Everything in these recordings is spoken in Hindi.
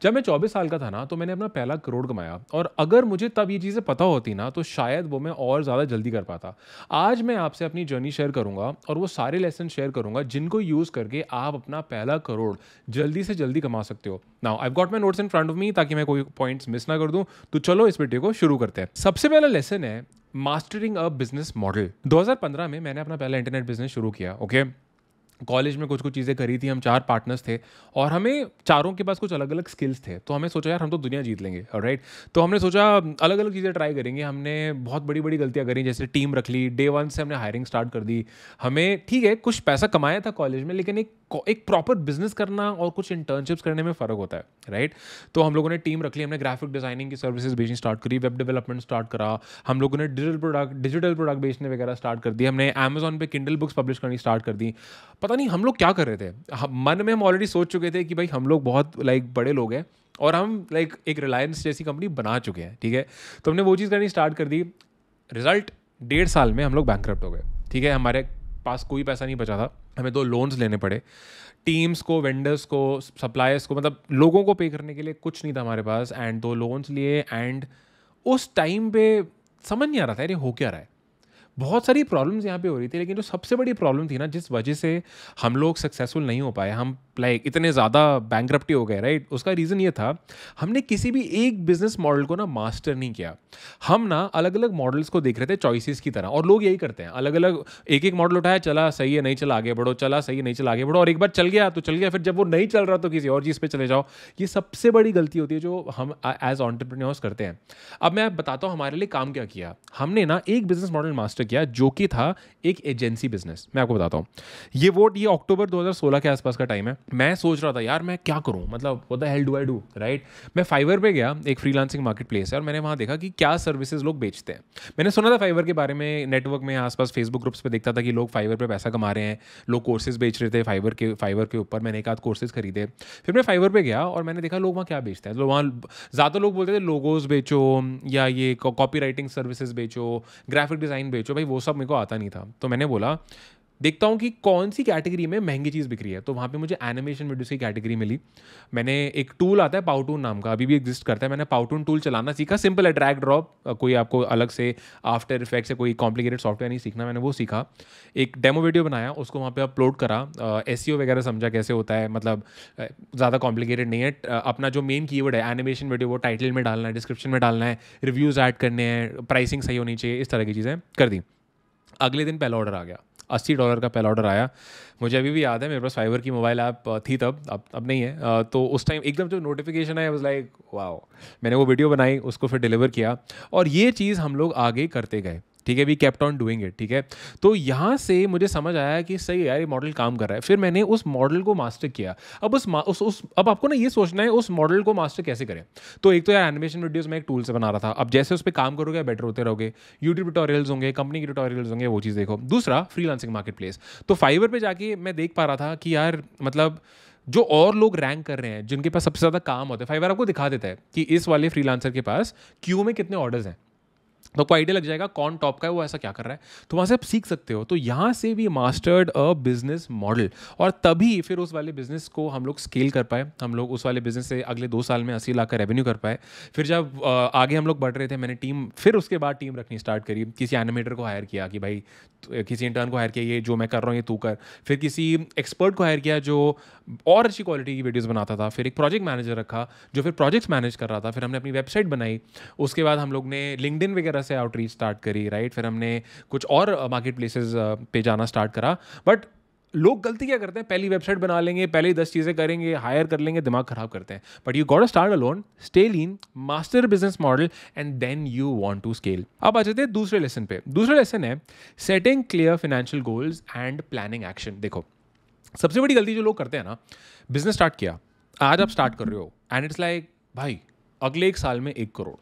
जब मैं 24 साल का था ना, तो मैंने अपना पहला करोड़ कमाया, और अगर मुझे तब ये चीज़ें पता होती ना, तो शायद वो मैं और ज़्यादा जल्दी कर पाता। आज मैं आपसे अपनी जर्नी शेयर करूँगा और वो सारे लेसन शेयर करूँगा जिनको यूज़ करके आप अपना पहला करोड़ जल्दी से जल्दी कमा सकते हो। Now I got my notes in front of me, ताकि मैं कोई पॉइंट्स मिस ना कर दूँ। तो चलो इस वीडियो को शुरू करते हैं। सबसे पहला लेसन है मास्टरिंग अ बिजनेस मॉडल। 2015 में मैंने अपना पहला इंटरनेट बिजनेस शुरू किया। ओके, कॉलेज में कुछ कुछ चीज़ें करी थी, हम 4 पार्टनर्स थे और हमें चारों के पास कुछ अलग अलग स्किल्स थे। तो हमें सोचा यार हम तो दुनिया जीत लेंगे, ऑलराइट। तो हमने सोचा अलग अलग चीज़ें ट्राई करेंगे। हमने बहुत बड़ी बड़ी गलतियाँ करी, जैसे टीम रख ली, डे वन से हमने हायरिंग स्टार्ट कर दी। हमें ठीक है कुछ पैसा कमाया था कॉलेज में, लेकिन एक प्रॉपर बिजनेस करना और कुछ इंटर्नशिप्स करने में फ़र्क होता है, राइट। तो हम लोगों ने टीम रख ली, हमने ग्राफिक डिज़ाइनिंग की सर्विसेज बेचनी स्टार्ट करी, वेब डेवलपमेंट स्टार्ट करा, हम लोगों ने डिजिटल प्रोडक्ट बेचने वगैरह स्टार्ट कर दिए, हमने अमेजोन पे किंडल बुक्स पब्लिश करनी स्टार्ट कर दी। पता नहीं हम लोग क्या कर रहे थे, मन में हम ऑलरेडी सोच चुके थे कि भाई हम लोग बहुत बड़े लोग हैं और हम एक रिलायंस जैसी कंपनी बना चुके हैं, ठीक है। तो हमने वो चीज़ करनी स्टार्ट कर दी। रिजल्ट, 1.5 साल में हम लोग बैंकक्रप्ट हो गए, ठीक है। हमारे पास कोई पैसा नहीं बचा था, हमें 2 लोन्स लेने पड़े। टीम्स को, वेंडर्स को, सप्लायर्स को, मतलब लोगों को पे करने के लिए कुछ नहीं था हमारे पास, एंड 2 लोन्स लिए। एंड उस टाइम पे समझ नहीं आ रहा था यार ये हो क्या रहा है। बहुत सारी प्रॉब्लम्स यहाँ पे हो रही थी, लेकिन जो सबसे बड़ी प्रॉब्लम थी ना, जिस वजह से हम लोग सक्सेसफुल नहीं हो पाए, हम इतने ज़्यादा बैंकरप्टी हो गए, राइट। उसका रीज़न ये था, हमने किसी भी एक बिजनेस मॉडल को ना मास्टर नहीं किया। हम ना अलग अलग मॉडल्स को देख रहे थे चॉइसेस की तरह, और लोग यही करते हैं, अलग अलग एक एक मॉडल उठाया, चला सही है, नहीं चला आगे बढ़ो, चला सही है, नहीं चला आगे बढ़ो, और एक बार चल गया तो चल गया, फिर जब वो नहीं चल रहा तो किसी और चीज़ पे चले जाओ। ये सबसे बड़ी गलती होती है जो हम एज एंटरप्रेन्योर्स करते हैं। अब मैं बताता हूँ हमारे लिए काम क्या किया। हमने ना एक बिजनेस मॉडल मास्टर किया जो कि था एक एजेंसी बिजनेस। मैं आपको बताता हूँ, ये अक्टूबर 2016 के आसपास का टाइम है। मैं सोच रहा था यार मैं क्या करूँ, मतलब what the hell do I do, right. मैं फाइवर पे गया, एक फ्रीलांसिंग मार्केट प्लेस है, और मैंने वहाँ देखा कि क्या सर्विसेज लोग बेचते हैं। मैंने सुना था फाइवर के बारे में, नेटवर्क में आसपास फेसबुक ग्रुप्स पे देखता था कि लोग फाइवर पे पैसा कमा रहे हैं, लोग कोर्सेज बेच रहे थे फाइवर के ऊपर। मैंने एक आध कोर्सेज खरीदे, फिर मैं फाइवर पे गया और मैंने देखा लोग वहाँ क्या बेचते हैं। तो वहाँ ज़्यादा लोग बोलते थे लोगोज बेचो, या ये कॉपी राइटिंग सर्विसेज बेचो, ग्राफिक डिज़ाइन बेचो। भाई वो सब मेरे को आता नहीं था, तो मैंने बोला देखता हूँ कि कौन सी कैटेगरी में महंगी चीज़ बिक रही है। तो वहाँ पे मुझे एनिमेशन वीडियोस की कैटेगरी मिली। मैंने एक टूल आता है पाउटून नाम का, अभी भी एग्जिस्ट करता है। मैंने पाउटून टूल चलाना सीखा, सिंपल है, ड्रैग ड्रॉप, कोई आपको अलग से आफ्टर इफेक्ट से कोई कॉम्प्लिकेटेड सॉफ्टवेयर नहीं सीखना, मैंने वो सीखा। एक डेमो वीडियो बनाया, उसको वहाँ पे अपलोड करा, एसईओ वगैरह समझा कैसे होता है, मतलब ज़्यादा कॉम्प्लिकेटेड नहीं है। अपना जो मेन कीवर्ड है एनिमेशन वीडियो, वो टाइटल में डालना है, डिस्क्रिप्शन में डालना है, रिव्यूज़ ऐड करने हैं, प्राइसिंग सही होनी चाहिए, इस तरह की चीज़ें कर दी। अगले दिन पहला ऑर्डर आ गया, $80 का पहला ऑर्डर आया। मुझे अभी भी याद है, मेरे पास फाइवर की मोबाइल ऐप थी तब, अब नहीं है। तो उस टाइम एकदम जो नोटिफिकेशन है, वाज लाइक वाओ। मैंने वो वीडियो बनाई, उसको फिर डिलीवर किया, और ये चीज़ हम लोग आगे करते गए, ठीक है। We kept on doing it, ठीक है। तो यहाँ से मुझे समझ आया कि सही है यार, ये मॉडल काम कर रहा है। फिर मैंने उस मॉडल को मास्टर किया। अब अब आपको ना ये सोचना है उस मॉडल को मास्टर कैसे करें। तो एक तो यार एनिमेशन वीडियोस मैं एक टूल से बना रहा था, अब जैसे उस पर काम करोगे बेटर होते रहोगे। यूट्यूब ट्यूटोरियल्स होंगे, कंपनी के ट्यूटोरियल्स होंगे, वो चीज़ देखो। दूसरा, फ्रीलांसिंग मार्केट प्लेस। तो फाइवर पे जाके मैं देख पा रहा था कि यार मतलब जो और लोग रैंक कर रहे हैं, जिनके पास सबसे ज़्यादा काम होता है, फाइवर आपको दिखा देता है कि इस वाले फ्रीलांसर के पास क्यू में कितने ऑर्डर्स हैं। तो आपको आइडिया लग जाएगा कौन टॉप का है, वो ऐसा क्या कर रहा है। तो वहाँ से आप सीख सकते हो। तो यहाँ से भी मास्टर्ड अ बिजनेस मॉडल, और तभी फिर उस वाले बिजनेस को हम लोग स्केल कर पाए। हम लोग उस वाले बिजनेस से अगले 2 साल में 80 लाख का रेवेन्यू कर पाए। फिर जब आगे हम लोग बढ़ रहे थे, मैंने फिर उसके बाद टीम रखनी स्टार्ट करी। किसी एनिमेटर को हायर किया कि भाई, किसी इंटर्न को हायर किया, ये जो मैं कर रहा हूँ ये तू कर। फिर किसी एक्सपर्ट को हायर किया जो और अच्छी क्वालिटी की वीडियोज़ बनाता था। फिर एक प्रोजेक्ट मैनेजर रखा जो फिर प्रोजेक्ट्स मैनेज कर रहा था। फिर हमने अपनी वेबसाइट बनाई। उसके बाद हम लोग ने लिंक्डइन वगैरह से आउटरीच स्टार्ट करी, राइट। फिर हमने कुछ और मार्केट प्लेसेस पे जाना स्टार्ट करा। बट लोग गलती क्या करते हैं, पहली वेबसाइट बना लेंगे, पहले ही 10 चीज़ें करेंगे, हायर कर लेंगे, दिमाग खराब करते हैं। But you got to start alone, stay lean, master business model, and then you want to scale. अब आ जाते हैं दूसरे लेसन पे। दूसरा लेसन है setting clear financial goals and planning action. देखो, सबसे बड़ी गलती जो लोग करते हैं ना, बिजनेस स्टार्ट किया, आज आप स्टार्ट कर रहे हो, एंड इट्स लाइक भाई अगले 1 साल में 1 करोड़,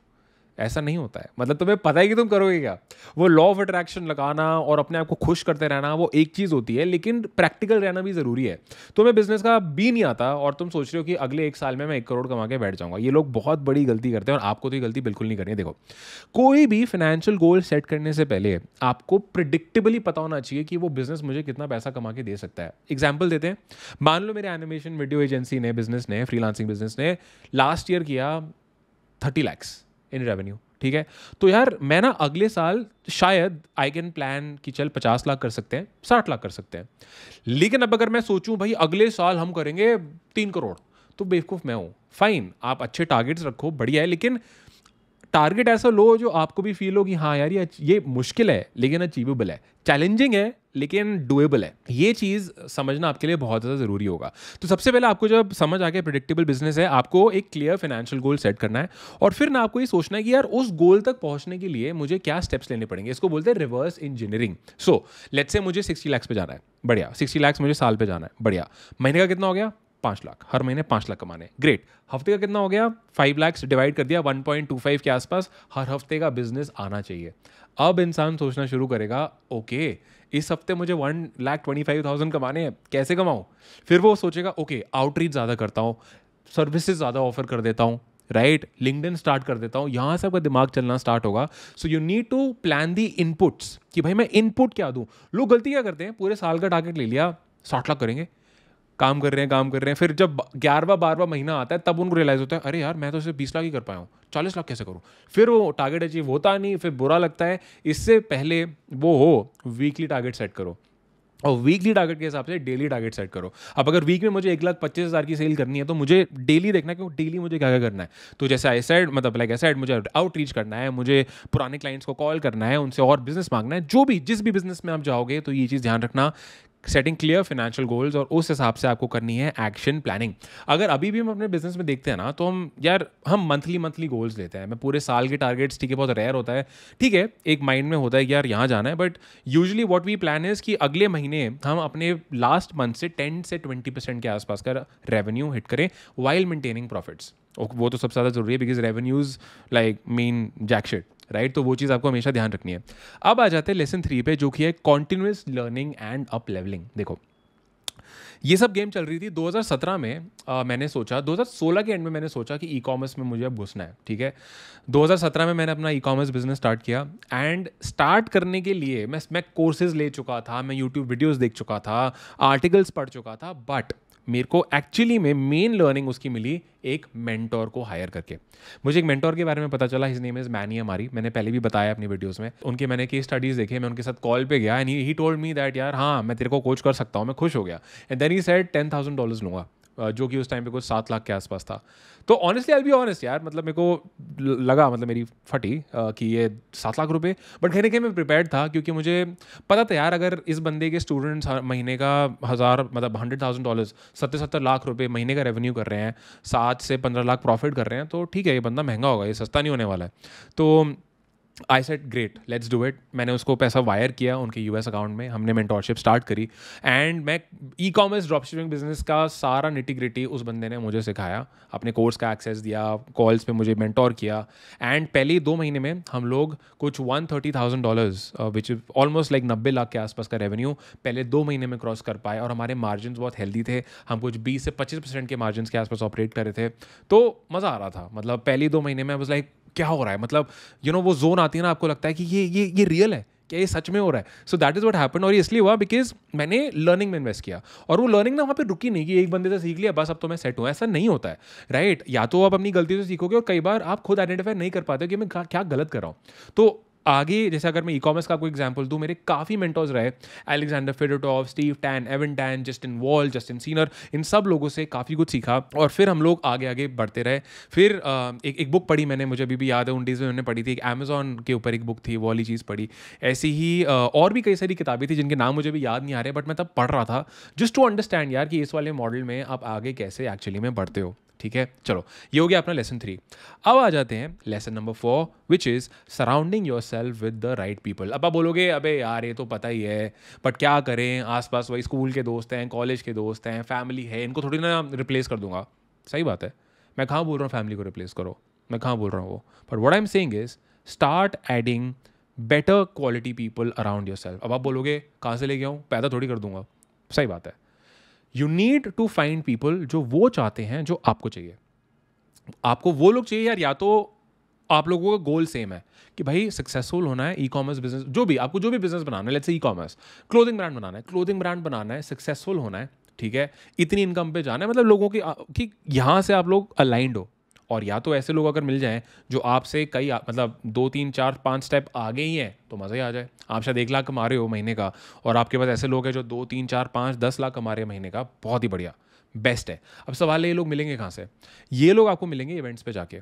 ऐसा नहीं होता है। मतलब तुम्हें पता है कि तुम करोगे क्या। वो लॉ ऑफ अट्रैक्शन लगाना और अपने आप को खुश करते रहना वो एक चीज़ होती है, लेकिन प्रैक्टिकल रहना भी ज़रूरी है। तुम्हें बिजनेस का बी नहीं आता और तुम सोच रहे हो कि अगले 1 साल में मैं 1 करोड़ कमा के बैठ जाऊंगा। ये लोग बहुत बड़ी गलती करते हैं और आपको तो ये गलती बिल्कुल नहीं करनी है। देखो, कोई भी फाइनेंशियल गोल सेट करने से पहले आपको प्रिडिक्टेबली पता होना चाहिए कि वो बिजनेस मुझे कितना पैसा कमा के दे सकता है। एग्जाम्पल देते हैं, मान लो मेरे एनिमेशन वीडियो एजेंसी ने, बिजनेस ने, फ्रीलांसिंग बिजनेस ने लास्ट ईयर किया 30 lakhs इन रेवेन्यू, ठीक है। तो यार मैं ना अगले साल शायद आई कैन प्लान कि चल 50 लाख कर सकते हैं, 60 लाख कर सकते हैं। लेकिन अब अगर मैं सोचूं भाई अगले साल हम करेंगे 3 करोड़, तो बेवकूफ़ मैं हूँ। फाइन, आप अच्छे टारगेट्स रखो, बढ़िया है, लेकिन टारगेट ऐसा लो जो आपको भी फील हो कि हाँ यार ये मुश्किल है लेकिन अचीवेबल है, चैलेंजिंग है लेकिन डुएबल है। ये चीज़ समझना आपके लिए बहुत ज़्यादा ज़रूरी होगा। तो सबसे पहले आपको जब समझ आ गया प्रिडिक्टेबल बिजनेस है, आपको एक क्लियर फाइनेंशियल गोल सेट करना है और फिर ना आपको ये सोचना है कि यार उस गोल तक पहुंचने के लिए मुझे क्या स्टेप्स लेने पड़ेंगे। इसको बोलते हैं reverse engineering. So let's say मुझे 60 lakhs पे जाना है, बढ़िया। 60 lakhs मुझे साल पे जाना है, बढ़िया। महीने का कितना हो गया? 5 लाख। हर महीने 5 लाख कमाने, ग्रेट। हफ्ते का कितना हो गया? 5 lakhs डिवाइड कर दिया 1.25 के आसपास, हर हफ्ते का बिजनेस आना चाहिए। अब इंसान सोचना शुरू करेगा, ओके इस हफ्ते मुझे 1,25,000 कमाने हैं, कैसे कमाऊँ? फिर वो सोचेगा, ओके आउटरीच ज़्यादा करता हूँ, सर्विसेज ज़्यादा ऑफर कर देता हूँ, राइट, लिंक्डइन स्टार्ट कर देता हूँ। यहाँ से आपका दिमाग चलना स्टार्ट होगा। So you need to plan the inputs कि भाई मैं इनपुट क्या दूँ। लोग गलती क्या करते हैं, पूरे साल का टारगेट ले लिया, 60 लाख करेंगे, काम कर रहे हैं, फिर जब 11वां 12वां महीना आता है तब उनको रियलाइज होता है, अरे यार मैं तो सिर्फ 20 लाख ही कर पाया हूँ, 40 लाख कैसे करूँ। फिर वो टारगेट अचीव होता नहीं, फिर बुरा लगता है। इससे पहले वो हो वीकली टारगेट सेट करो और वीकली टारगेट के हिसाब से डेली टारगेट सेट करो। अब अगर वीक में मुझे 1,25,000 की सेल करनी है तो मुझे डेली देखना है कि डेली मुझे क्या क्या करना है। तो जैसे आई सेड, मतलब लाइक आई सेड, मुझे आउटरीच करना है, मुझे पुराने क्लाइंट्स को कॉल करना है, उनसे और बिजनेस मांगना है, जो भी जिस भी बिजनेस में आप जाओगे तो ये चीज़ ध्यान रखना, सेटिंग क्लियर फाइनेंशियल गोल्स और उस हिसाब से आपको करनी है एक्शन प्लानिंग। अगर अभी भी हम अपने बिजनेस में देखते हैं ना, तो हम मंथली गोल्स लेते हैं। मैं पूरे साल के टारगेट्स, ठीक है, बहुत रेयर होता है, ठीक है, एक माइंड में होता है कि यार यहाँ जाना है, but usually what we plan is कि अगले महीने हम अपने लास्ट मंथ से 10 से 20% के आसपास का रेवेन्यू हिट करें वाइल मेंटेनिंग प्रॉफिट्स। वो तो सबसे ज़्यादा जरूरी है, because revenues like mean jackshit, right. तो वो चीज़ आपको हमेशा ध्यान रखनी है। अब आ जाते हैं लेसन 3 पे, जो कि है continuous learning and up levelling. देखो, ये सब गेम चल रही थी 2017 में। मैंने सोचा 2016 के एंड में मैंने सोचा कि ई कॉमर्स में मुझे अब घुसना है, ठीक है। 2017 में मैंने अपना ई कॉमर्स बिजनेस स्टार्ट किया एंड स्टार्ट करने के लिए मैं कोर्सेज ले चुका था, मैं यूट्यूब वीडियोस देख चुका था, आर्टिकल्स पढ़ चुका था, बट मेरे को एक्चुअली में मेन लर्निंग उसकी मिली एक मेंटोर को हायर करके। मुझे एक मेंटोर के बारे में पता चला, हिज नेम इज़ मैनी हमारी, मैंने पहले भी बताया अपनी वीडियोस में। उनके मैंने केस स्टडीज़ देखे, मैं उनके साथ कॉल पे गया and he told me that यार हाँ मैं तेरे को कोच कर सकता हूँ। मैं खुश हो गया एंड देन ही सेड $10,000 लूँगा, जो कि उस टाइम पे कुछ 7 लाख के आसपास था। तो ऑनेस्टली आई बी ऑनेस्ट यार, मतलब मेरे को लगा, मतलब मेरी फटी कि ये 7 लाख रुपए, बट कहीं ना कहीं मैं प्रिपेयर्ड था क्योंकि मुझे पता था यार अगर इस बंदे के स्टूडेंट्स महीने का 1,000 मतलब $100,000 70-70 लाख रुपए महीने का रेवेन्यू कर रहे हैं, 7 से 15 लाख प्रॉफिट कर रहे हैं, तो ठीक है ये बंदा महंगा होगा, ये सस्ता नहीं होने वाला है। तो I said great let's do it. मैंने उसको पैसा वायर किया उनके यूएस अकाउंट में, हमने मेंटोरशिप स्टार्ट करी एंड मैं ई कॉमर्स ड्रॉपशिपिंग बिजनेस का सारा निटी ग्रिटी उस बंदे ने मुझे सिखाया, अपने कोर्स का एक्सेस दिया, कॉल्स पे मुझे मेंटोर किया एंड पहले 2 महीने में हम लोग कुछ $130,000 which is almost like 90 lakh के आसपास का रेवेन्यू पहले 2 महीने में क्रॉस कर पाए और हमारे मार्जिन बहुत हेल्दी थे। हम कुछ 20 से 25% के मार्जिन के आसपास ऑपरेट कर रहे थे, तो मज़ा आ रहा था। मतलब पहले 2 महीने में वाज लाइक क्या हो रहा है, मतलब वो जोन आती है ना, आपको लगता है कि ये रियल है क्या, ये सच में हो रहा है। So that is what happened. और ये इसलिए हुआ बिकॉज मैंने लर्निंग में इन्वेस्ट किया और वो लर्निंग ना वहाँ पे रुकी नहीं कि एक बंदे से सीख लिया बस अब तो मैं सेट हूँ, ऐसा नहीं होता है, राइट। या तो आप अपनी गलती से सीखोगे और कई बार आप खुद आइडेंटिफाई नहीं कर पाते कि मैं क्या गलत कर रहा हूँ। तो आगे जैसे अगर मैं ई कॉमर्स का कोई एग्जांपल दूं, मेरे काफ़ी मेंटर्स रहे, Alexander Fedotoff, Steve Tan, Evan Tan, Justin Wall, Justin Seiner, इन सब लोगों से काफ़ी कुछ सीखा और फिर हम लोग आगे आगे बढ़ते रहे। फिर एक बुक पढ़ी मैंने, मुझे अभी भी याद है, उन डेज़ में मैंने पढ़ी थी, एक अमेजॉन के ऊपर एक बुक थी, वो वाली चीज़ पढ़ी। ऐसी ही और भी कई सारी किताबें थी जिनके नाम मुझे भी याद नहीं आ रहे, बट मैं तब पढ़ रहा था जस्ट टू अंडरस्टैंड यार कि इस वाले मॉडल में आप आगे कैसे एक्चुअली में बढ़ते हो, ठीक है। चलो ये हो गया अपना लेसन 3। अब आ जाते हैं lesson number 4 which is surrounding your self with the right people. अब आप बोलोगे अबे यार ये तो पता ही है, बट क्या करें, आसपास वही स्कूल के दोस्त हैं, कॉलेज के दोस्त हैं, फैमिली है, इनको थोड़ी ना रिप्लेस कर दूंगा। सही बात है, मैं कहाँ बोल रहा हूँ फैमिली को रिप्लेस करो, मैं कहाँ बोल रहा हूँ वो, but what I am saying is start adding better quality people around your self. अब आप बोलोगे कहाँ से लेके आऊँ, पैदा थोड़ी कर दूंगा. सही बात है. You need to find people जो वो चाहते हैं जो आपको चाहिए. आपको वो लोग चाहिए यार, या तो आप लोगों का गोल सेम है कि भाई सक्सेसफुल होना है, ई कॉमर्स बिजनेस, जो भी आपको जो भी बिजनेस बनाना है, let's say e commerce, clothing brand बनाना है, सक्सेसफुल होना है, ठीक है, इतनी इनकम पे जाना है, मतलब लोगों की कि यहाँ से आप लोग अलाइंड हो. और या तो ऐसे लोग अगर मिल जाएं जो आपसे कई मतलब 2 3 4 5 स्टेप आगे ही हैं तो मज़ा ही आ जाए. आप शायद 1 लाख कमा रहे हो महीने का और आपके पास ऐसे लोग हैं जो 2 3 4 5 10 लाख कमा रहे हैं महीने का, बहुत ही बढ़िया, बेस्ट है. अब सवाल है ये लोग मिलेंगे कहाँ से? ये लोग आपको मिलेंगे इवेंट्स पे जाके.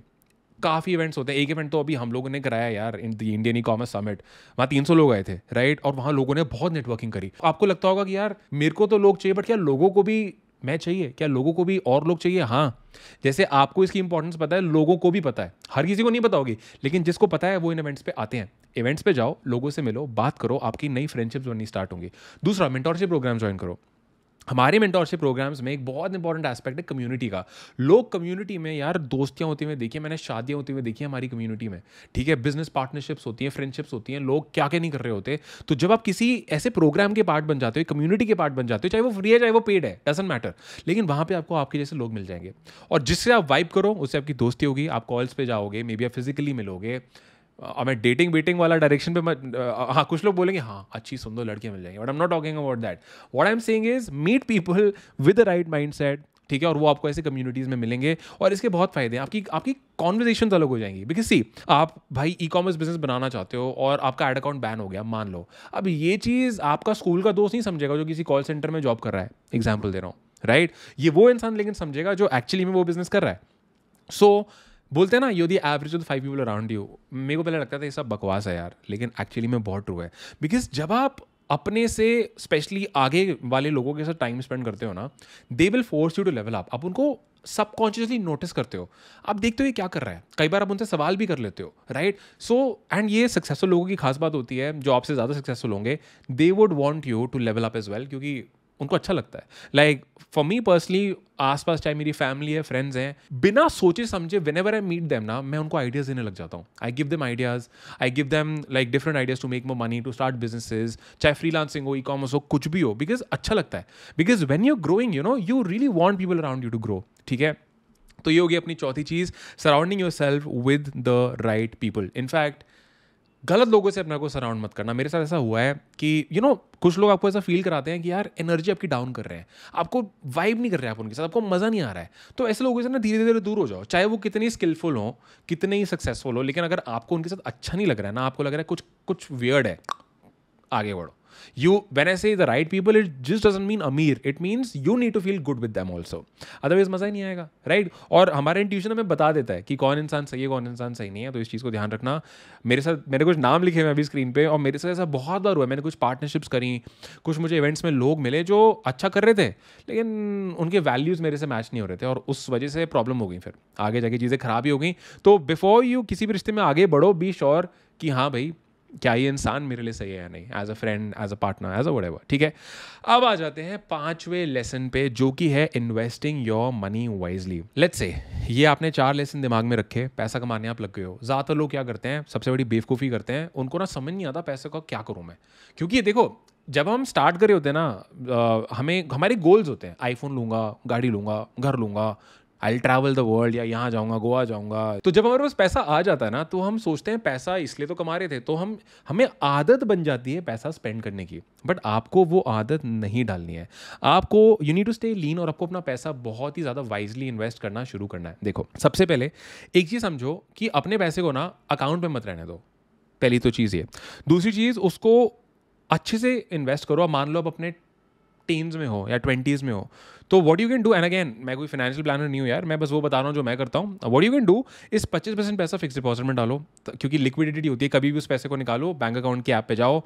काफ़ी इवेंट्स होते हैं. एक इवेंट तो अभी हम लोगों ने कराया यार, इंडियन ई कॉमर्स समिट. वहाँ 300 लोग आए थे, राइट, और वहाँ लोगों ने बहुत नेटवर्किंग करी. आपको लगता होगा कि यार मेरे को तो लोग चाहिए, बट क्या लोगों को भी मैं चाहिए? क्या लोगों को भी और लोग चाहिए? हाँ. जैसे आपको इसकी इंपॉर्टेंस पता है, लोगों को भी पता है. हर किसी को नहीं पता होगी, लेकिन जिसको पता है वो इन इवेंट्स पे आते हैं. इवेंट्स पे जाओ, लोगों से मिलो, बात करो, आपकी नई फ्रेंडशिप्स बननी स्टार्ट होंगी. दूसरा, मेंटोरशिप प्रोग्राम ज्वाइन करो. हमारे मेंटोरशिप प्रोग्राम्स में एक बहुत इंपॉर्टेंट एस्पेक्ट है कम्युनिटी का. लोग कम्युनिटी में यार दोस्तियां होती हुई देखी है मैंने, शादियां होती हुई देखी है हमारी कम्युनिटी में, ठीक है, बिजनेस पार्टनरशिप्स होती हैं, फ्रेंडशिप्स होती हैं, लोग क्या क्या नहीं कर रहे होते. तो जब आप किसी ऐसे प्रोग्राम के पार्ट बन जाते हो, कम्युनिटी के पार्ट बन जाते हो, चाहे वो फ्री है चाहे वो पेड है, डजंट मैटर, लेकिन वहां पे आपको आपके जैसे लोग मिल जाएंगे और जिससे आप वाइब करो उससे आपकी दोस्ती होगी. आप कॉल्स पे जाओगे, मे बी आप फिजिकली मिलोगे. अब मैं डेटिंग वेटिंग वाला डायरेक्शन पे हाँ, कुछ लोग बोलेंगे हाँ अच्छी सुंदर लड़कियां मिल जाएंगी, but I am not talking about that. What I am saying is meet people with the right mindset, ठीक है, और वो आपको ऐसे कम्युनिटीज़ में मिलेंगे और इसके बहुत फायदे हैं. आपकी आपकी कॉन्वर्जेशन अलग हो जाएंगी. बिकॉज सी, आप भाई ई कॉमर्स बिजनेस बनाना चाहते हो और आपका एड अकाउंट बैन हो गया मान लो. अब ये चीज़ आपका स्कूल का दोस्त नहीं समझेगा जो किसी कॉल सेंटर में जॉब कर रहा है, एग्जाम्पल दे रहा हूँ, राइट. ये वो इंसान लेकिन समझेगा जो एक्चुअली में वो बिजनेस कर रहा है. सो बोलते हैं ना, you the average of 5 people around you. मेरे को पहले लगता था ये सब बकवास है यार, लेकिन एक्चुअली में बहुत ट्रू है. बिकॉज जब आप अपने से स्पेशली आगे वाले लोगों के साथ टाइम स्पेंड करते हो ना, they will force you to level up. आप उनको सबकॉन्शियसली नोटिस करते हो, आप देखते हो ये क्या कर रहा है, कई बार आप उनसे सवाल भी कर लेते हो, राइट. सो एंड ये सक्सेसफुल लोगों की खास बात होती है, जो आपसे ज़्यादा सक्सेसफुल होंगे, they would want you to level up as well, क्योंकि उनको अच्छा लगता है. लाइक फॉर मी पर्सनली, आसपास चाहे मेरी फैमिली है, फ्रेंड्स हैं, बिना सोचे समझे व्हेनेवर आई मीट देम ना, मैं उनको आइडियाज़ देने लग जाता हूँ. I give them ideas, I give them like different ideas to make more money, to start businesses, चाहे फ्रीलांसिंग हो, ई कॉमर्स हो, कुछ भी हो, बिकॉज अच्छा लगता है. Because when you growing, you know, you really want people around you to grow, ठीक है. तो ये होगी अपनी चौथी चीज़, surrounding your self with the right people. In fact गलत लोगों से अपने को सराउंड मत करना. मेरे साथ ऐसा हुआ है कि यू नो कुछ लोग आपको ऐसा फील कराते हैं कि यार एनर्जी आपकी डाउन कर रहे हैं, आपको वाइब नहीं कर रहे हैं आप उनके साथ, आपको मज़ा नहीं आ रहा है. तो ऐसे लोगों से ना धीरे धीरे दूर हो जाओ, चाहे वो कितनी स्किलफुल हो, कितने ही सक्सेसफुल हो, लेकिन अगर आपको उनके साथ अच्छा नहीं लग रहा है ना, आपको लग रहा है कुछ कुछ वियर्ड है, आगे बढ़ो. You, when I say the right people, it just doesn't mean अमीर, it means you need to feel good with them also. Otherwise मज़ा ही नहीं आएगा, right? और हमारे इंट्यूशन हमें बता देता है कि कौन इंसान सही है, कौन इंसान सही नहीं है. तो इस चीज़ को ध्यान रखना. मेरे साथ, मैंने कुछ नाम लिखे हुए अभी स्क्रीन पे, और मेरे साथ ऐसा बहुत बार हुआ है. मैंने कुछ पार्टनरशिप्स करी, कुछ मुझे इवेंट्स में लोग मिले जो अच्छा कर रहे थे, लेकिन उनके वैल्यूज़ मेरे से मैच नहीं हो रहे थे, और उस वजह से प्रॉब्लम हो गई. फिर आगे जाके चीज़ें खराब ही हो गई. तो बिफोर यू किसी भी रिश्ते में आगे बढ़ो, बी श्योर कि हाँ भाई, क्या ये इंसान मेरे लिए सही है या नहीं, as a friend, as a partner, as a whatever, ठीक है. अब आ जाते हैं 5वें लेसन पे, जो कि है investing your money wisely. Let's say ये आपने 4 लेसन दिमाग में रखे, पैसा कमाने आप लग गए हो. ज़्यादातर लोग क्या करते हैं, सबसे बड़ी बेवकूफ़ी करते हैं, उनको ना समझ नहीं आता पैसे का क्या करूँ मैं. क्योंकि देखो, जब हम स्टार्ट करे होते हैं ना, हमें हमारे गोल्स होते हैं, आईफोन लूँगा, गाड़ी लूँगा, घर लूँगा, आई ट्रैवल द वर्ल्ड, या यहाँ जाऊँगा, गोवा जाऊँगा. तो जब हमारे पास पैसा आ जाता है ना, तो हम सोचते हैं पैसा इसलिए तो कमा रहे थे, तो हमें आदत बन जाती है पैसा स्पेंड करने की. बट आपको वो आदत नहीं डालनी है. आपको यू नीड टू स्टे लीन, और आपको अपना पैसा बहुत ही ज़्यादा वाइजली इन्वेस्ट करना शुरू करना है. देखो, सबसे पहले एक चीज़ समझो कि अपने पैसे को ना अकाउंट में मत रहने दो. पहली तो चीज़ ये. दूसरी चीज़, उसको अच्छे से इन्वेस्ट करो. मान लो आप अपने टीन्स में हो या 20s में हो, तो what you can do, and again मैं कोई फाइनेंशियल प्लानर नहीं हूँ यार, मैं बस वो बता रहा हूँ जो मैं करता हूँ. व्हाट यू कैन डू इस 25% पैसा फिक्स डिपॉजिट में डालो, क्योंकि लिक्विडिटी होती है. कभी भी उस पैसे को निकालो, बैंक अकाउंट की ऐप पे जाओ,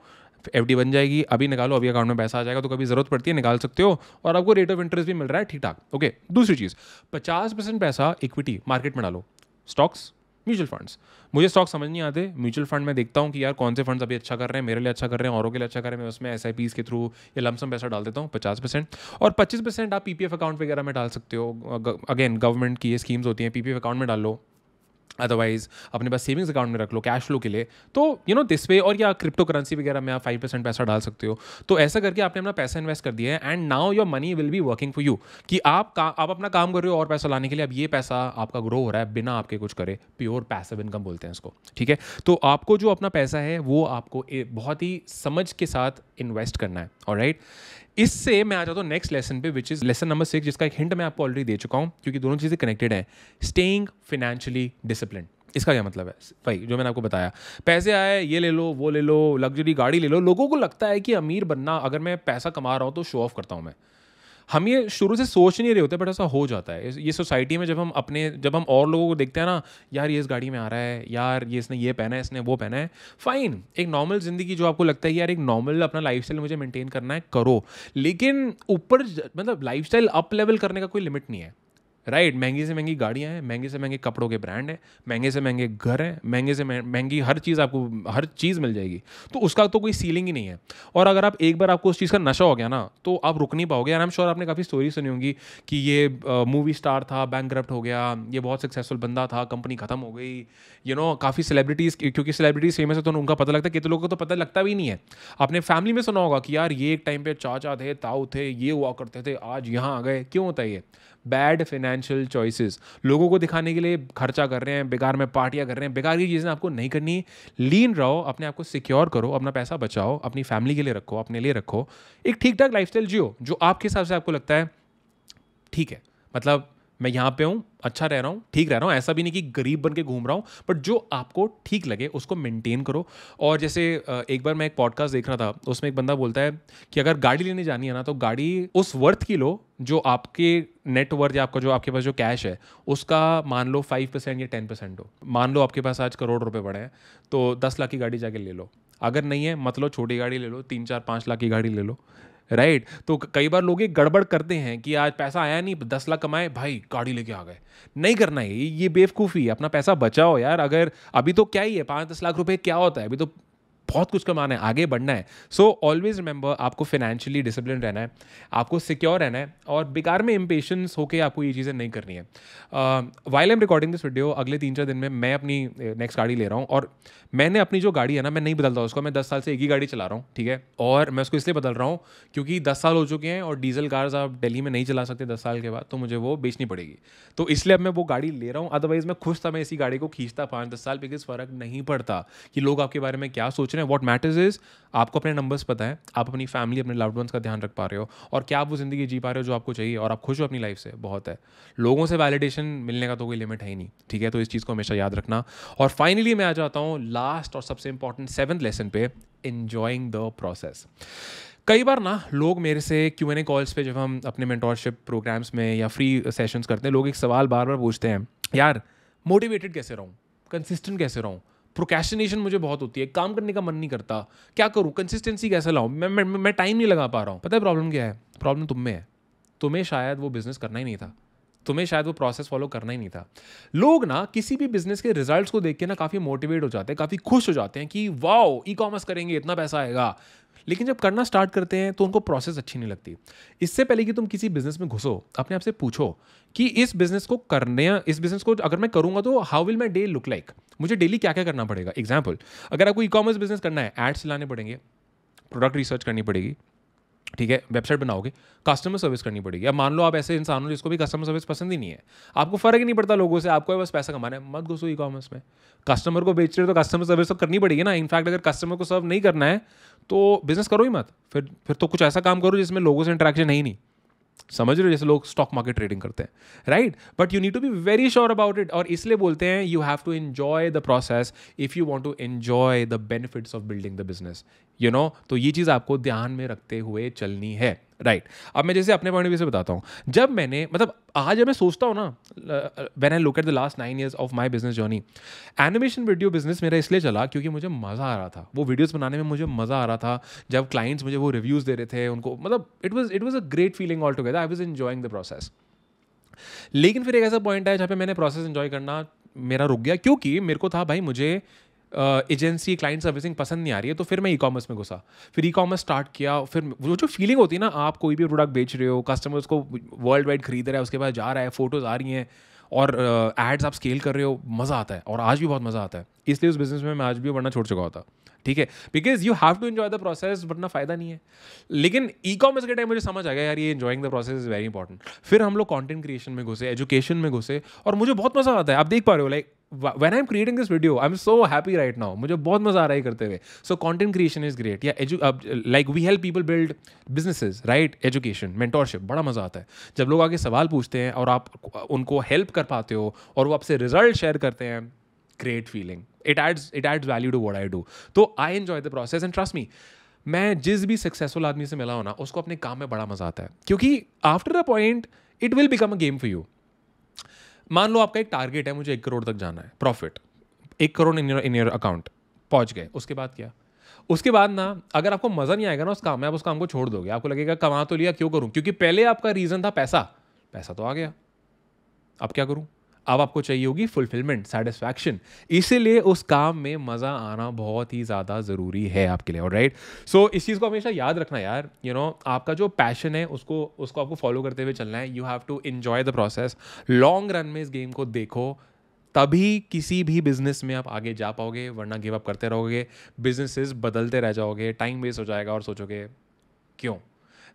एफडी बन जाएगी, अभी निकालो, अभी अकाउंट में पैसा आ जाएगा. तो कभी जरूरत पड़ती है निकाल सकते हो, और आपको रेट ऑफ इंटरेस्ट भी मिल रहा है ठीक ठाक. ओके. दूसरी चीज़, 50% पैसा इक्विटी मार्केट में डालो, स्टॉक्स, म्यूचुअल फंड्स. मुझे स्टॉक समझ नहीं आते. म्यूचुअल फंड में देखता हूँ कि यार कौन से फंड्स अभी अच्छा कर रहे हैं, मेरे लिए अच्छा कर रहे हैं, औरों के लिए अच्छा कर रहे हैं, मैं उसमें SIPs के थ्रू या लमसम पैसा डाल देता हूँ 50%. और 25% आप PPF अकाउंट वगैरह में डाल सकते हो. अगेन गवर्नमेंट की ये स्कीम्स होती हैं, PPF अकाउंट में डाल लो. अदरवाइज अपने पास सेविंग्स अकाउंट में रख लो कैश फ्लो के लिए। तो दिस वे, और या क्रिप्टो करेंसी वगैरह में आप 5% पैसा डाल सकते हो। तो ऐसा करके आपने अपना पैसा इन्वेस्ट कर दिया है and now your money will be working for you, कि आप अपना काम कर रहे हो और पैसा लाने के लिए। अब ये पैसा आपका ग्रो हो रहा है बिना आपके कुछ करे, प्योर पैसिव इनकम बोलते हैं इसको, ठीक है। तो आपको जो अपना पैसा है वो आपको बहुत ही समझ के साथ इन्वेस्ट करना है, ऑलराइट। इससे मैं आ जाता हूँ नेक्स्ट लेसन पे, विच इज़ लेसन नंबर 6, जिसका एक हिंट मैं आपको ऑलरेडी दे चुका हूँ, क्योंकि दोनों चीज़ें कनेक्टेड हैं। Staying financially discipline. इसका क्या मतलब है भाई, जो मैंने आपको बताया, पैसे आए ये ले लो वो ले लो, लग्जरी गाड़ी ले लो। लोगों को लगता है कि अमीर बनना, अगर मैं पैसा कमा रहा हूँ तो शो ऑफ करता हूँ मैं। हम ये शुरू से सोच नहीं रहे होते, बट ऐसा हो जाता है ये सोसाइटी में। जब हम और लोगों को देखते हैं ना, यार ये इस गाड़ी में आ रहा है, यार ये इसने ये पहना है, इसने वो पहना है, फाइन। एक नॉर्मल जिंदगी जो आपको लगता है यार एक नॉर्मल अपना लाइफस्टाइल मुझे मेंटेन करना है, करो। लेकिन ऊपर मतलब लाइफस्टाइल अप लेवल करने का कोई लिमिट नहीं है, राइट। महंगी से महंगी गाड़ियाँ हैं, महंगे से महंगे कपड़ों के ब्रांड हैं, महंगे से महंगे घर हैं, महंगे से महंगी हर चीज़, आपको हर चीज़ मिल जाएगी। तो उसका तो कोई सीलिंग ही नहीं है। और अगर आप एक बार आपको उस चीज़ का नशा हो गया ना, तो आप रुक नहीं पाओगे। एंड आई एम श्योर आपने काफ़ी स्टोरी सुनी होंगी कि ये मूवी स्टार था, बैंकरप्ट हो गया, ये बहुत सक्सेसफुल बंदा था, कंपनी खत्म हो गई। काफ़ी सेलिब्रिटीज़, क्योंकि सेलिब्रिटीज़ फेमस है तो उनका पता लगता है, कितने लोगों को तो पता लगता भी नहीं है। आपने फैमिली में सुना होगा कि यार ये एक टाइम पे चाचा थे, ताऊ थे, ये हुआ करते थे, आज यहाँ आ गए। क्यों होता है ये? Bad financial choices. लोगों को दिखाने के लिए खर्चा कर रहे हैं, बेकार में पार्टियां कर रहे हैं, बेकार की चीज़ें आपको नहीं करनी। लीन रहो, अपने आप को सिक्योर करो, अपना पैसा बचाओ, अपनी फैमिली के लिए रखो, अपने लिए रखो, एक ठीक ठाक लाइफस्टाइल जियो जो आपके हिसाब से आपको लगता है ठीक है। मतलब मैं यहाँ पे हूँ, अच्छा रह रहा हूँ, ठीक रह रहा हूँ, ऐसा भी नहीं कि गरीब बन के घूम रहा हूँ, बट जो आपको ठीक लगे उसको मेंटेन करो। और जैसे एक बार मैं एक पॉडकास्ट देख रहा था, उसमें एक बंदा बोलता है कि अगर गाड़ी लेने जानी है ना, तो गाड़ी उस वर्थ की लो जो आपके नेट वर्थ, या आपका जो आपके पास जो कैश है उसका मान लो 5% या 10% हो। मान लो आपके पास आज करोड़ रुपए पड़े हैं, तो 10 लाख की गाड़ी जाके ले लो। अगर नहीं है, मतलब छोटी गाड़ी ले लो, 3 4 5 लाख की गाड़ी ले लो, राइट। तो कई बार लोग एक गड़बड़ करते हैं कि आज पैसा आया नहीं, 10 लाख कमाए, भाई गाड़ी लेके आ गए। नहीं करना है ये बेवकूफ़ी है। अपना पैसा बचाओ यार। अगर अभी तो क्या ही है, 5-10 लाख रुपए क्या होता है, अभी तो बहुत कुछ कमाना है, आगे बढ़ना है। सो ऑलवेज रिमेंबर, आपको फाइनेंशियली डिसिप्लिन रहना है, आपको सिक्योर रहना है, और बेकार में इम्पेशंस होकर आपको ये चीज़ें नहीं करनी है। While I am recording this video, अगले 3-4 दिन में मैं अपनी नेक्स्ट गाड़ी ले रहा हूँ। और मैंने अपनी जो गाड़ी है ना, मैं नहीं बदलता उसको। मैं 10 साल से एक ही गाड़ी चला रहा हूँ, ठीक है। और मैं उसको इसलिए बदल रहा हूँ क्योंकि 10 साल हो चुके हैं और डीजल कार्स आप दिल्ली में नहीं चला सकते 10 साल के बाद, तो मुझे वो बेचनी पड़ेगी। तो इसलिए अब मैं वो गाड़ी ले रहा हूँ। अदरवाइज मैं खुश था, मैं इसी गाड़ी को खींचता 5-10 साल, बिकॉज फ़र्क नहीं पड़ता कि लोग आपके बारे में क्या सोच रहे हैं। व्हाट मैटर्स इज आपको अपने नंबर्स पता है, आप अपनी फैमिली, अपने लव्ड वंस का ध्यान रख पा रहे हो, और क्या आप वो ज़िंदगी जी पा रहे हो जो आपको चाहिए, और आप खुश हो अपनी लाइफ से, बहुत है। लोगों से वैलिडेशन मिलने का तो कोई लिमिट है ही नहीं, ठीक है। तो इस चीज़ को हमेशा याद रखना। और फाइनली मैं आ जाता हूँ लास्ट और सबसे इंपॉर्टेंट 7th लेसन पे, एन्जॉइंग द प्रोसेस। कई बार ना लोग मेरे से Q&A कॉल्स पे, जब हम अपने मेंटोरशिप प्रोग्राम्स में या फ्री सेशंस करते हैं, लोग एक सवाल बार बार पूछते हैं, यार मोटिवेटेड कैसे रहूँ, कंसिस्टेंट कैसे रहूँ, प्रोक्रेस्टिनेशन मुझे बहुत होती है, काम करने का मन नहीं करता, क्या करूँ, कंसिस्टेंसी कैसे लाऊं, मैं टाइम नहीं लगा पा रहा हूँ। पता है प्रॉब्लम क्या है? प्रॉब्लम तुम में है। तुम्हें शायद वो बिजनेस करना ही नहीं था, तुम्हें शायद वो प्रोसेस फॉलो करना ही नहीं था। लोग ना किसी भी बिजनेस के रिजल्ट्स को देख के ना काफ़ी मोटिवेट हो जाते हैं, काफ़ी खुश हो जाते हैं कि वाओ ई-कॉमर्स करेंगे इतना पैसा आएगा। लेकिन जब करना स्टार्ट करते हैं तो उनको प्रोसेस अच्छी नहीं लगती। इससे पहले कि तुम किसी बिजनेस में घुसो, अपने आप से पूछो कि इस बिजनेस को अगर मैं करूंगा तो how will my day look like, मुझे डेली क्या क्या करना पड़ेगा। एग्जाम्पल, अगर आपको ई-कॉमर्स बिजनेस करना है, एड्स चलाने पड़ेंगे, प्रोडक्ट रिसर्च करनी पड़ेगी, ठीक है, वेबसाइट बनाओगे, कस्टमर सर्विस करनी पड़ेगी। अब मान लो आप ऐसे इंसान हो जिसको भी कस्टमर सर्विस पसंद ही नहीं है, आपको फर्क ही नहीं पड़ता लोगों से, आपको बस पैसा कमाना है, मत घुसो ई कॉमर्स में। कस्टमर को बेच रहे हो तो कस्टमर सर्विस तो करनी पड़ेगी ना। इनफैक्ट अगर कस्टमर को सर्व नहीं करना है तो बिजनेस करो ही मत, फिर तो कुछ ऐसा काम करो जिसमें लोगों से इंटरेक्शन है ही नहीं। समझ रहे हो, जैसे लोग स्टॉक मार्केट ट्रेडिंग करते हैं, right. But you need to be very sure about it. और इसलिए बोलते हैं you have to enjoy the process if you want to enjoy the benefits of building the business, तो ये चीज़ आपको ध्यान में रखते हुए चलनी है, राइट। अब मैं जैसे अपने पॉइंट ऑफ व्यू से बताता हूँ, जब मैंने आज जब मैं सोचता हूँ ना, when I look at the last 9 years of my business journey, animation video business मेरा इसलिए चला क्योंकि मुझे मज़ा आ रहा था, वो वीडियोस बनाने में मुझे मज़ा आ रहा था। जब क्लाइंट्स मुझे वो रिव्यूज़ दे रहे थे, उनको it was a great feeling all together, I was enjoying the process. लेकिन फिर एक ऐसा पॉइंट है जहाँ पे मैंने प्रोसेस एंजॉय करना मेरा रुक गया, क्योंकि मेरे को था भाई मुझे एजेंसी क्लाइंट सर्विसिंग पसंद नहीं आ रही है। तो फिर मैं ई कॉमर्स में घुसा, फिर ई कॉमर्स स्टार्ट किया। फिर वो जो फीलिंग होती है ना, आप कोई भी प्रोडक्ट बेच रहे हो, कस्टमर उसको वर्ल्ड वाइड खरीद रहा है, उसके बाद जा रहा है, फोटोज़ आ रही हैं, और एड्स आप स्केल कर रहे हो, मज़ा आता है और आज भी बहुत मज़ा आता है। इसलिए उस बिज़नेस में मैं आज भी वरना छोड़ चुका होता, ठीक है, because you have to enjoy the process, वरना फ़ायदा नहीं है। लेकिन ई कॉमर्स के टाइम मुझे समझ आ गया यार, ये enjoying the process is very important. फिर हम लोग कंटेंट क्रिएशन में घुसे, एजुकेशन में घुसे, और मुझे बहुत मज़ा आता है। आप देख पा रहे हो, like when I'm creating this video, I'm so happy right now, मुझे बहुत मज़ा आ रहा है करते हुए। So content creation is great, like we help people build businesses, right? Education, mentorship, बड़ा मज़ा आता है जब लोग आगे सवाल पूछते हैं और आप उनको हेल्प कर पाते हो और वो आपसे रिजल्ट शेयर करते हैं। Great feeling. It adds value to what I do. तो I enjoy the process and trust me, मैं जिस भी सक्सेसफुल आदमी से मिला हूं ना, उसको अपने काम में बड़ा मज़ा आता है, क्योंकि after a point it will become a game for you. मान लो आपका एक टारगेट है, मुझे 1 करोड़ तक जाना है profit, 1 crore in your account, पहुंच गए। उसके बाद क्या? उसके बाद ना, अगर आपको मज़ा नहीं आएगा ना उस काम में, आप उस काम को छोड़ दोगे। आपको लगेगा कमा तो लिया, क्यों करूं, क्योंकि पहले आपका रीज़न था पैसा, पैसा तो आ गया, अब क्या करूं? अब आपको चाहिए होगी फुलफिलमेंट, सेटिस्फैक्शन। इसीलिए उस काम में मज़ा आना बहुत ही ज़्यादा ज़रूरी है आपके लिए, ऑलराइट? सो इस चीज़ को हमेशा याद रखना यार, आपका जो पैशन है उसको आपको फॉलो करते हुए चलना है। You have to enjoy the process. Long run में इस गेम को देखो, तभी किसी भी बिजनेस में आप आगे जा पाओगे, वरना गिव अप करते रहोगे, बिजनेसेस बदलते रह जाओगे, टाइम वेस्ट हो जाएगा और सोचोगे क्यों,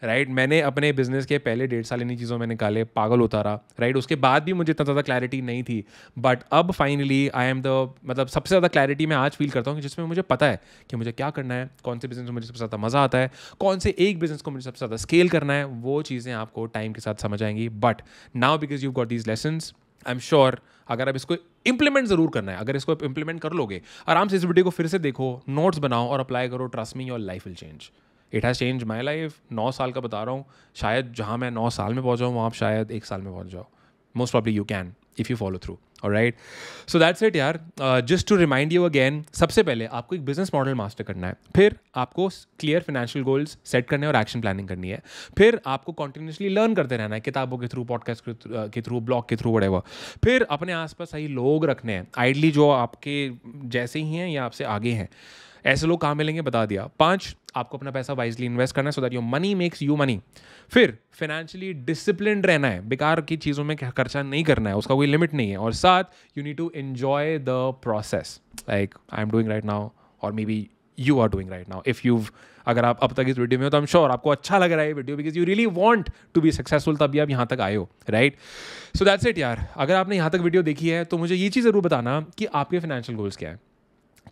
राइट? मैंने अपने बिजनेस के पहले 1.5 साल इन्हीं चीज़ों में निकाले, पागल होता रहा, राइट? उसके बाद भी मुझे इतना ज़्यादा क्लैरिटी नहीं थी, बट अब फाइनली आई एम द, मतलब सबसे ज़्यादा क्लैरिटी मैं आज फील करता हूँ कि जिसमें मुझे पता है कि मुझे क्या करना है, कौन से बिजनेस में मुझे सबसे ज़्यादा मज़ा आता है, कौन से एक बिजनेस को मुझे सबसे ज़्यादा स्केल करना है। वो चीज़ें आपको टाइम के साथ समझ आएंगी, but now because you got these lessons, I am sure अगर आप इसको इंप्लीमेंट ज़रूर करना है, अगर इसको आप इंप्लीमेंट कर लोगे, आराम से इस वीडियो को फिर से देखो, नोट्स बनाओ और अप्लाई करो, trust me your life will change. It has change my life. 9 साल का बता रहा हूँ, शायद जहाँ मैं 9 साल में पहुँचा हूँ वहाँ आप शायद 1 साल में पहुँच जाओ। Most probably you can if you follow through, alright? So that's it यार। Just to remind you again, सबसे पहले आपको एक बिजनेस मॉडल मास्टर करना है, फिर आपको क्लियर फाइनेंशियल गोल्स सेट करने और एक्शन प्लानिंग करनी है, फिर आपको कॉन्टिन्यूसली लर्न करते रहना है, किताबों के थ्रू, पॉडकास्ट के थ्रू, ब्लॉग के थ्रू, व्हाटएवर। फिर अपने आसपास सही लोग रखने हैं, आइडली जो आपके जैसे ही हैं या आपसे आगे हैं, ऐसे लोग कहाँ मिलेंगे बता दिया। 5, आपको अपना पैसा वाइजली इन्वेस्ट करना है so that your money makes you money. फिर फाइनेंशियली डिसिप्लिन रहना है, बेकार की चीज़ों में खर्चा नहीं करना है, उसका कोई लिमिट नहीं है। और 7, you need to enjoy the process, like I am doing right now, और maybe you are doing right now. अगर आप अब तक इस वीडियो में हो तो आई एम श्योर आपको अच्छा लग रहा है ये video, because you really want to be successful, तभी आप यहाँ तक आए हो, राइट? सो दैट्स इट यार। अगर आपने यहाँ तक वीडियो देखी है तो मुझे ये चीज़ ज़रूर बताना कि आपके फाइनेंशियल गोल्स क्या है,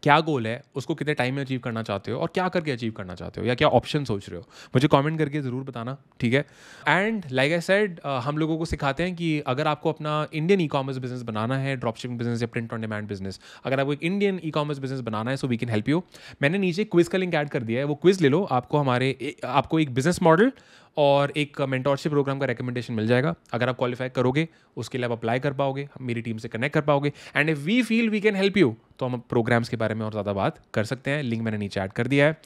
क्या गोल है, उसको कितने टाइम में अचीव करना चाहते हो और क्या करके अचीव करना चाहते हो, या क्या ऑप्शन सोच रहे हो, मुझे कमेंट करके ज़रूर बताना, ठीक है? एंड लाइक आई सेड, हम लोगों को सिखाते हैं कि अगर आपको अपना इंडियन ई कॉमर्स बिजनेस बनाना है, ड्रॉपशिपिंग बिजनेस या प्रिंट ऑन डिमांड बिजनेस, अगर आपको एक इंडियन ई कॉमर्स बिजनेस बनाना है, so we can help you. मैंने नीचे क्विज का लिंक ऐड कर दिया है, वो क्विज ले लो, आपको एक बिजनेस मॉडल और एक मेंटोरशिप प्रोग्राम का रिकमेंडेशन मिल जाएगा। अगर आप क्वालिफाई करोगे, उसके लिए आप अप्लाई कर पाओगे, मेरी टीम से कनेक्ट कर पाओगे, and if we feel we can help you, तो हम प्रोग्राम्स के बारे में और ज़्यादा बात कर सकते हैं। लिंक मैंने नीचे ऐड कर दिया है।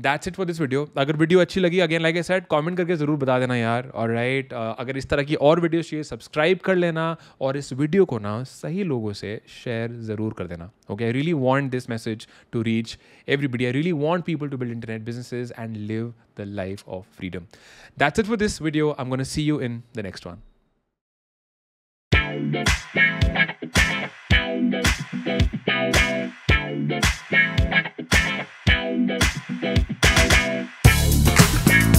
That's it for this video. अगर वीडियो अच्छी लगी, again like I said, comment करके ज़रूर बता देना यार, ऑलराइट? अगर इस तरह की और वीडियो चाहिए, सब्सक्राइब कर लेना और इस वीडियो को ना सही लोगों से शेयर ज़रूर कर देना, okay? I really want this message to reach everybody. I really want people to build internet businesses and live the life of freedom. That's it for this video. I'm going to see you in the next one.